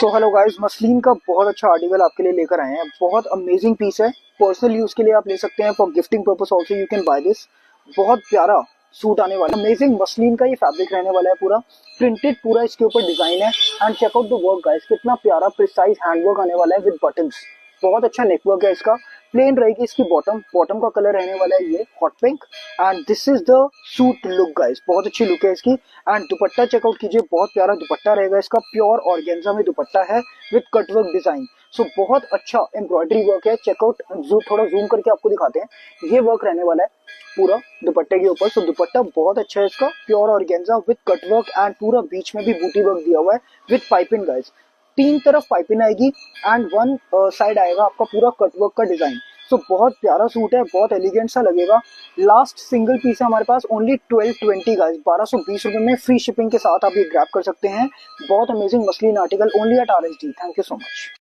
तो hello guys, muslin का बहुत अच्छा आर्टिकल आपके लिए लेकर आए हैं। बहुत अमेजिंग पीस है। पर्सनल यूज के लिए आप ले सकते हैं। For gifting purpose also you can by this. बहुत प्यारा सूट आने वाला है। अमेजिंग मसलिन का ये फैब्रिक रहने वाला है। पूरा प्रिंटेड, पूरा इसके ऊपर डिजाइन है। And check out the work guys, कितना प्यारा प्रिसाइज हैंडवर्क आने वाला है विद बटन्स। बहुत अच्छा नेकवर्क है इसका। प्लेन रहेगी इसकी बॉटम। बॉटम का कलर रहने वाला है ये hot pink. And this is the suit look guys. बहुत अच्छी लुक है इसकी। एंड दुपट्टा चेकआउट कीजिए, बहुत प्यारा दुपट्टा रहेगा इसका। प्योर ऑर्गेन्जा में दुपट्टा है विद कटवर्क डिजाइन। सो बहुत अच्छा एम्ब्रॉयडरी वर्क है। चेकआउट थोड़ा जूम करके आपको दिखाते हैं। ये वर्क रहने वाला है पूरा दुपट्टे के ऊपर। सो दुपट्टा बहुत अच्छा है इसका। Pure organza with cutwork and पूरा बीच में भी बूटी वर्क दिया हुआ है विद पाइपिंग गाइस। तीन तरफ पाइपिंग आएगी एंड वन साइड आएगा आपका पूरा कटवर्क का डिजाइन। सो बहुत प्यारा सूट है, बहुत एलिगेंट सा लगेगा। लास्ट सिंगल पीस है हमारे पास, ओनली 1220 गाइस। 1220 रुपए में फ्री शिपिंग के साथ आप ये ग्रैब कर सकते हैं। बहुत amazing muslin article, only at RSD। Thank you so much.